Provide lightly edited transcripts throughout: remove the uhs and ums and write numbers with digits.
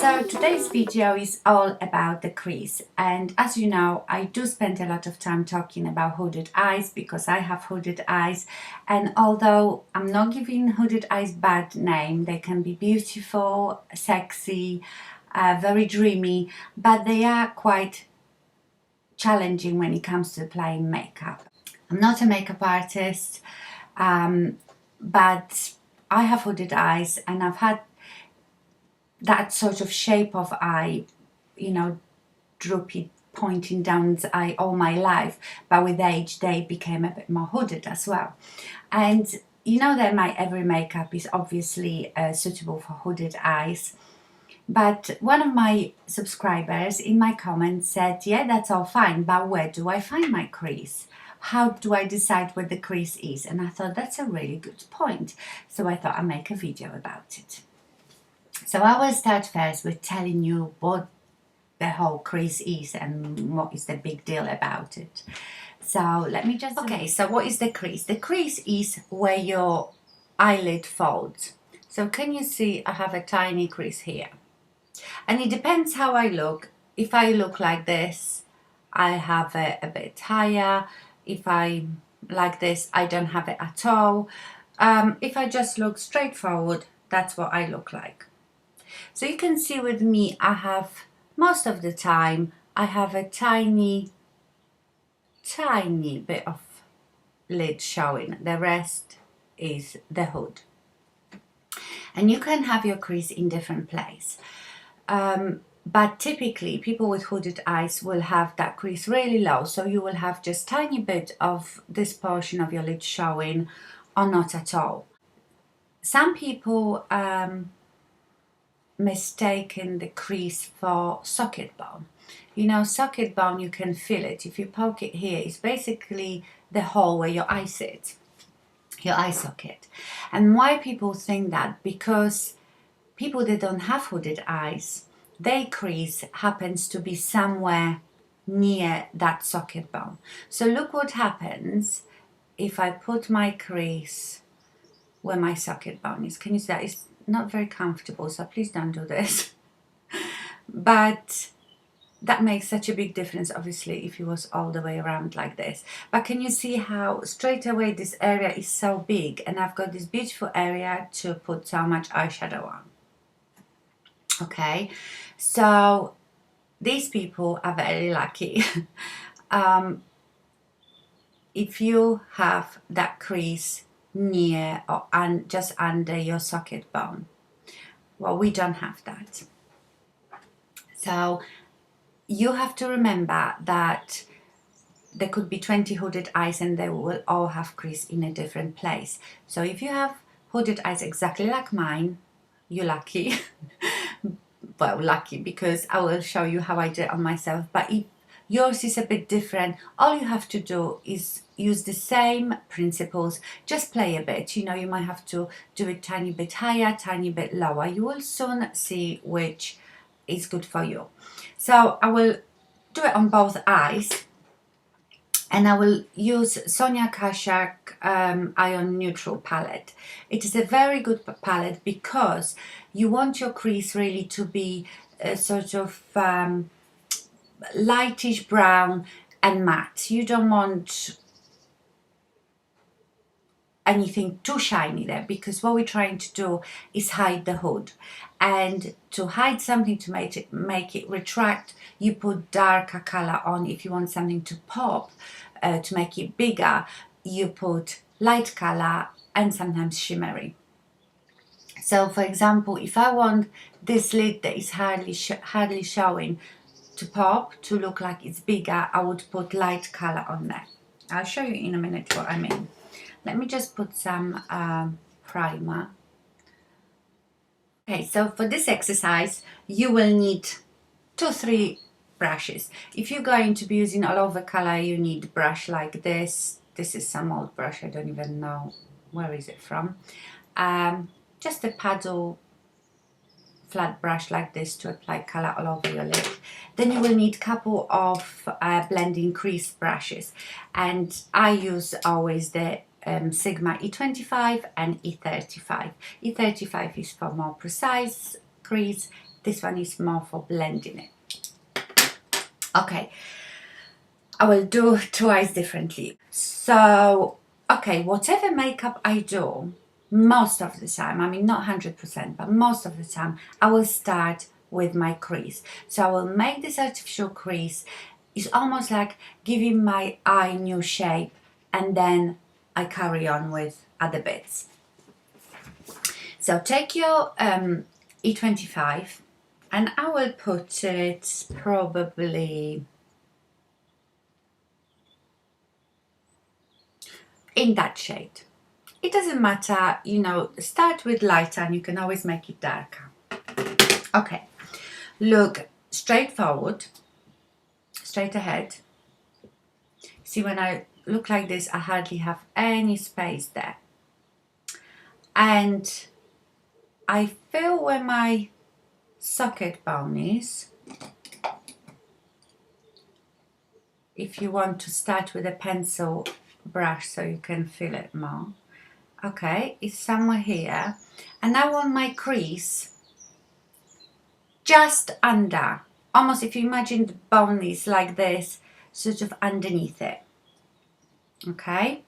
So today's video is all about the crease, and as you know, I do spend a lot of time talking about hooded eyes because I have hooded eyes, and although I'm not giving hooded eyes bad name, they can be beautiful, sexy, very dreamy, but they are quite challenging when it comes to applying makeup. I'm not a makeup artist, but I have hooded eyes and I've had that sort of shape of eye, you know, droopy, pointing down the eye all my life, but with age they became a bit more hooded as well. And you know that my every makeup is obviously suitable for hooded eyes, but one of my subscribers in my comments said, yeah, that's all fine, but where do I find my crease? How do I decide where the crease is? And I thought that's a really good point, so I thought I'd make a video about it. So I will start first with telling you what the whole crease is and what is the big deal about it. So let me just... Okay, so what is the crease? The crease is where your eyelid folds. So can you see I have a tiny crease here? And it depends how I look. If I look like this, I have it a bit higher. If I like this, I don't have it at all. If I just look straightforward, that's what I look like. So you can see with me, I have, most of the time, I have a tiny bit of lid showing. The rest is the hood. And you can have your crease in different places. But typically, people with hooded eyes will have that crease really low. So you will have just tiny bit of this portion of your lid showing or not at all. Some people mistaken the crease for socket bone. You know, socket bone, you can feel it. If you poke it here, it's basically the hole where your eye sits, your eye socket. And why people think that? Because people that don't have hooded eyes, their crease happens to be somewhere near that socket bone. So look what happens if I put my crease where my socket bone is. Can you see that? It's not very comfortable, so please don't do this. But that makes such a big difference, obviously, if it was all the way around like this. But can you see how straight away this area is so big, and I've got this beautiful area to put so much eyeshadow on. Okay, so these people are very lucky. If you have that crease near or just under your socket bone. Well, we don't have that. So you have to remember that there could be 20 hooded eyes and they will all have crease in a different place. So if you have hooded eyes exactly like mine, you're lucky. Well, lucky, because I will show you how I do it on myself. But if yours is a bit different, all you have to do is use the same principles, just play a bit. You know, you might have to do it tiny bit higher, tiny bit lower. You will soon see which is good for you. So I will do it on both eyes, and I will use Sonia Kashuk Iron Neutral palette. It is a very good palette because you want your crease really to be sort of lightish brown and matte. You don't want anything too shiny there, because what we're trying to do is hide the hood. And to hide something, to make it retract, you put darker color on. If you want something to pop, to make it bigger, you put light color and sometimes shimmery. So for example, if I want this lid that is hardly showing to pop, to look like it's bigger, I would put light color on there. I'll show you in a minute what I mean. Let me just put some primer. Okay, so for this exercise, you will need 2-3 brushes. If you're going to be using all over color, you need a brush like this. This is some old brush, I don't even know where is it from. Just a paddle flat brush like this to apply color all over your lid. Then you will need a couple of blending crease brushes, and I use always the Sigma E25 and E35. E35 is for more precise crease, This one is more for blending it. Okay, I will do twice differently. So, okay, whatever makeup I do, most of the time, I mean not 100%, but most of the time, I will start with my crease. So I will make this artificial crease. It's almost like giving my eye new shape, and then I carry on with other bits. So take your E25, and I will put it probably in that shade. It doesn't matter, you know, start with lighter and you can always make it darker. Okay, look straight forward, straight ahead. See, when I look like this, I hardly have any space there. And I feel where my socket bone is. If you want to start with a pencil brush so you can feel it more. Okay, it's somewhere here. And I want my crease just under, almost if you imagine the bone is like this, sort of underneath it. Okay,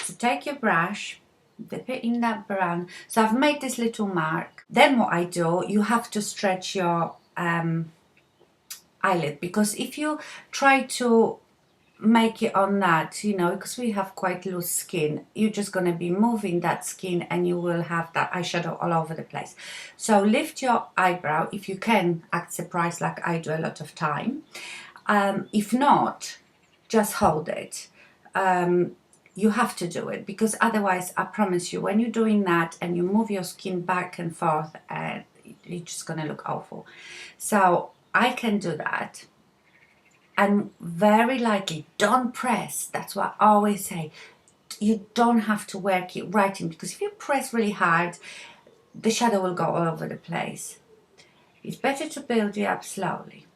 so take your brush, dip it in that brown. So I've made this little mark. Then what I do, you have to stretch your eyelid, because if you try to make it on that, you know, because we have quite loose skin, you're just going to be moving that skin and you will have that eyeshadow all over the place. So lift your eyebrow if you can, act surprised like I do a lot of time. If not, just hold it. You have to do it, because otherwise I promise you, when you're doing that and you move your skin back and forth, it's just going to look awful. So I can do that. And very lightly, don't press. That's what I always say. You don't have to work it right in, because if you press really hard, the shadow will go all over the place. It's better to build it up slowly.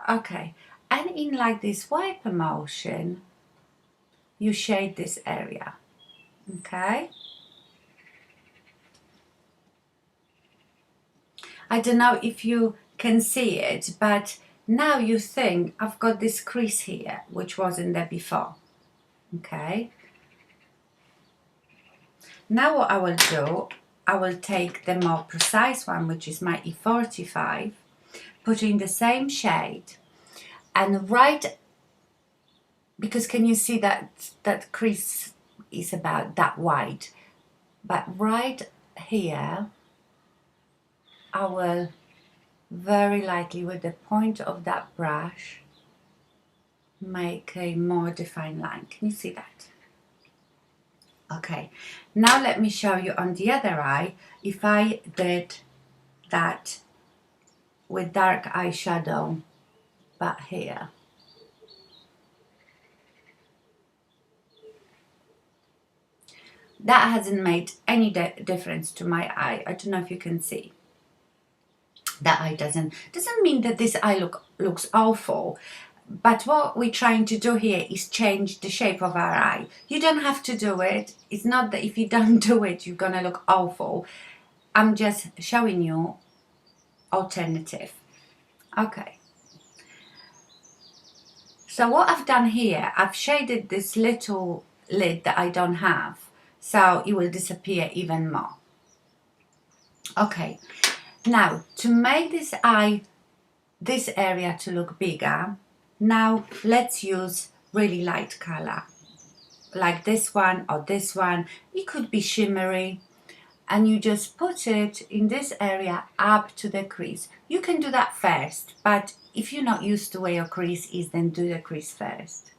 Okay, and in like this wiper motion, you shade this area. Okay. I don't know if you can see it, but now you think I've got this crease here, which wasn't there before. Okay. Now what I will do, I will take the more precise one, which is my E45, put it in the same shade, and right, because can you see that crease is about that wide, but right here, I will very lightly with the point of that brush make a more defined line. Can you see that? Okay, now let me show you on the other eye. If I did that with dark eyeshadow, but here, that hasn't made any difference to my eye. I don't know if you can see. That eye doesn't mean that this eye looks awful, but what we're trying to do here is change the shape of our eye. You don't have to do it. It's not that if you don't do it, you're gonna look awful. I'm just showing you alternative. Okay. So what I've done here, I've shaded this little lid that I don't have, so it will disappear even more. Okay. Now, to make this eye, this area to look bigger, now let's use really light color, like this one or this one. It could be shimmery, and you just put it in this area up to the crease. You can do that first, but if you're not used to where your crease is, then do the crease first.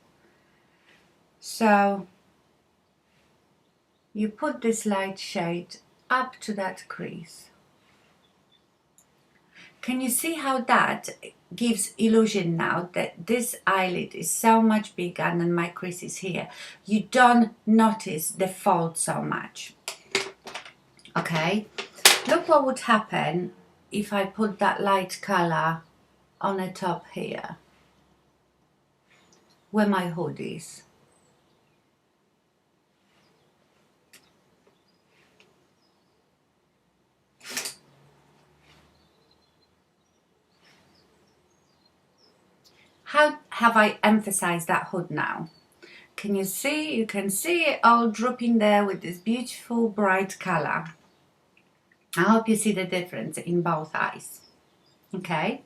So you put this light shade up to that crease. Can you see how that gives illusion now that this eyelid is so much bigger than my crease is here? You don't notice the fold so much. Okay, look what would happen if I put that light color on the top here, where my hood is. How have I emphasized that hood now? Can you see? You can see it all drooping there with this beautiful bright color. I hope you see the difference in both eyes. Okay.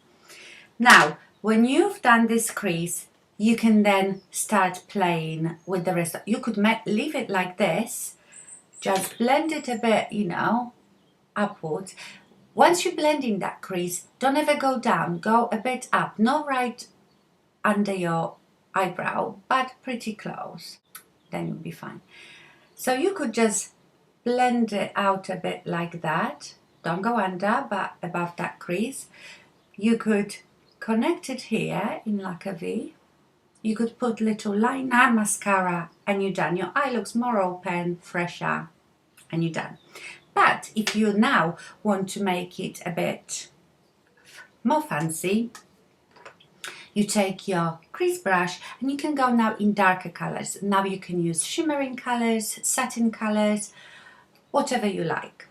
Now, when you've done this crease, you can then start playing with the rest. You could leave it like this, just blend it a bit, you know, upwards. Once you blend in that crease, don't ever go down, go a bit up, not right under your eyebrow, but pretty close. Then you'll be fine. So you could just blend it out a bit like that. Don't go under, but above that crease. You could connect it here in like a V. You could put little liner, mascara, and you're done. Your eye looks more open, fresher, and you're done. But if you now want to make it a bit more fancy, you take your crease brush and you can go now in darker colors. Now you can use shimmering colors, satin colors, whatever you like.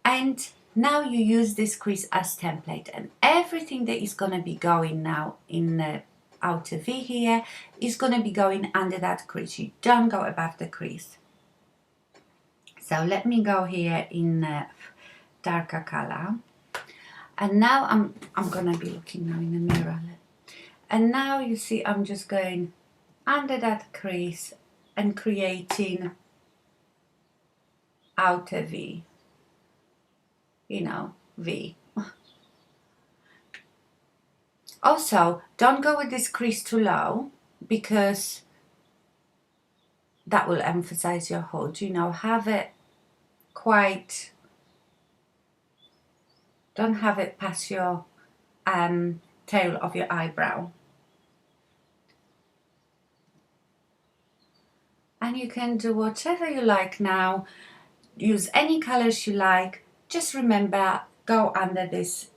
And now you use this crease as template, and everything that is going to be going now in the outer V here is going to be going under that crease. You don't go above the crease. So let me go here in darker color, and now I'm going to be looking now in the mirror. And now you see I'm just going under that crease and creating outer V, you know, V. Also, don't go with this crease too low, because that will emphasize your hood. You know, have it quite, don't have it past your tail of your eyebrow. And you can do whatever you like now. Use any colors you like. Just remember, go under this,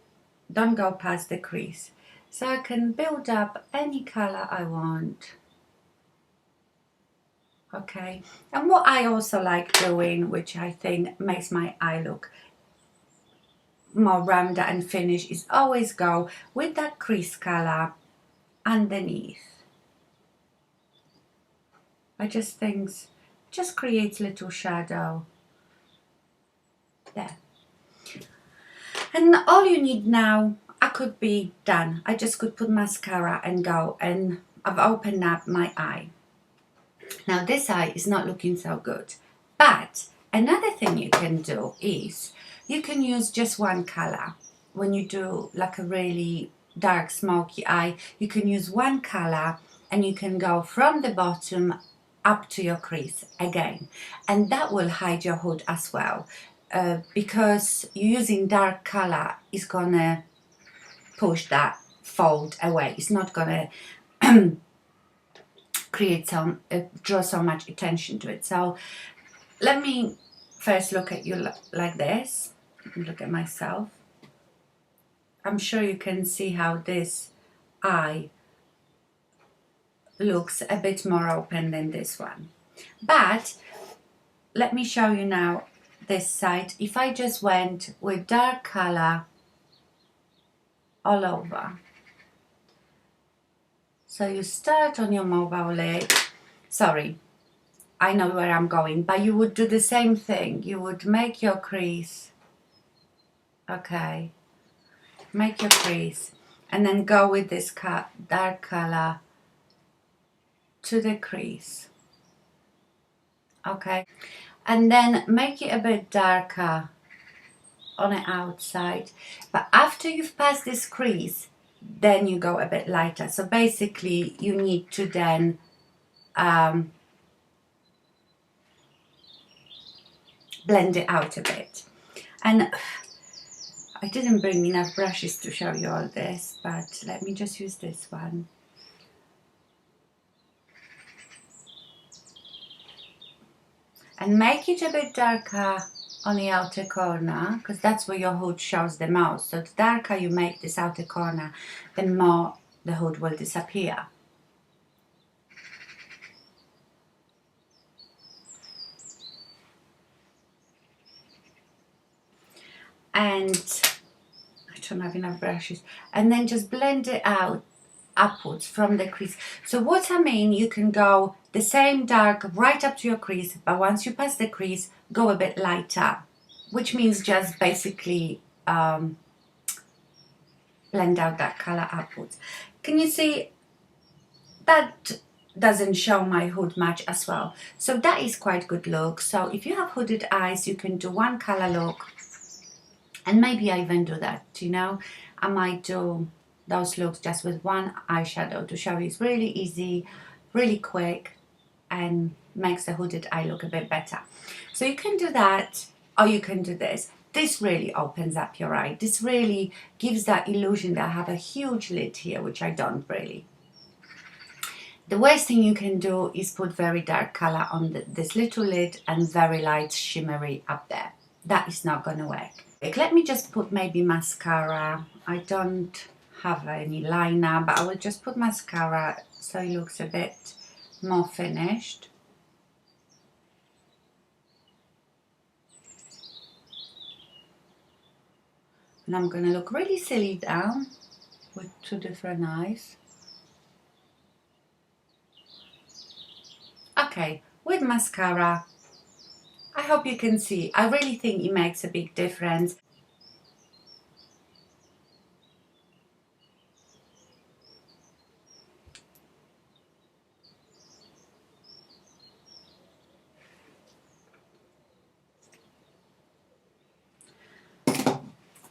don't go past the crease. So I can build up any color I want. Okay, and what I also like doing, which I think makes my eye look more rounder and finished, is always go with that crease color underneath. I just think just creates little shadow there. And all you need now, I could be done. I just could put mascara and go, and I've opened up my eye. Now this eye is not looking so good, but another thing you can do is you can use just one color. When you do like a really dark smoky eye, you can use one color and you can go from the bottom up to your crease again, and that will hide your hood as well, because using dark color is gonna push that fold away. It's not gonna create some draw so much attention to it. So let me first look at you like this. Look at myself. I'm sure you can see how this eye looks a bit more open than this one. But let me show you now this side. If I just went with dark color all over. So you start on your mobile lid. Sorry, I know where I'm going, but you would do the same thing. You would make your crease. Okay. Make your crease. And then go with this dark color to the crease. Okay. And then make it a bit darker on the outside. But after you've passed this crease, then you go a bit lighter. So basically you need to then blend it out a bit. And I didn't bring enough brushes to show you all this, but let me just use this one. And make it a bit darker on the outer corner, because that's where your hood shows the most. So the darker you make this outer corner, the more the hood will disappear. And I don't have enough brushes. And then just blend it out upwards from the crease. So what I mean, you can go the same dark right up to your crease, but once you pass the crease, go a bit lighter, which means just basically blend out that color upwards. Can you see that doesn't show my hood much as well? So that is quite good look. So if you have hooded eyes, you can do one color look, and maybe I even do that, you know. I might do those looks just with one eyeshadow to show you it's really easy, really quick, and makes the hooded eye look a bit better. So you can do that, or you can do this. This really opens up your eye. This really gives that illusion that I have a huge lid here, which I don't really. The worst thing you can do is put very dark color on this little lid and very light shimmery up there. That is not going to work. Let me just put maybe mascara. I don't have any liner, but I will just put mascara so it looks a bit more finished. And I'm going to look really silly down with two different eyes. Okay, with mascara, I hope you can see, I really think it makes a big difference.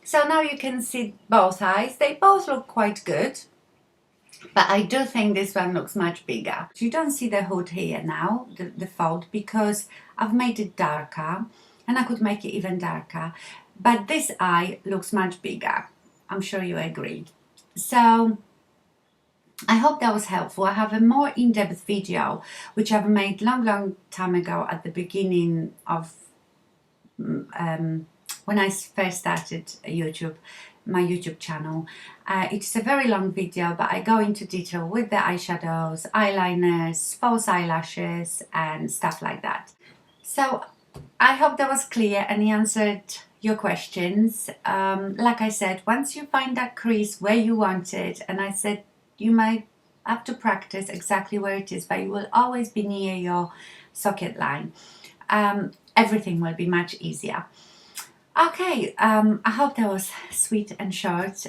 So now you can see both eyes. They both look quite good, but I do think this one looks much bigger. You don't see the hood here now, the fold, because I've made it darker, and I could make it even darker. But this eye looks much bigger. I'm sure you agree. So I hope that was helpful. I have a more in-depth video, which I've made long time ago at the beginning of when I first started YouTube, my YouTube channel. It's a very long video, but I go into detail with the eyeshadows, eyeliners, false eyelashes, and stuff like that. So I hope that was clear and answered your questions. Like I said, once you find that crease where you want it, and I said you might have to practice exactly where it is, but it will always be near your socket line. Everything will be much easier. Okay, I hope that was sweet and short.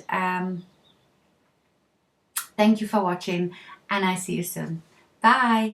Thank you for watching, and I see you soon. Bye!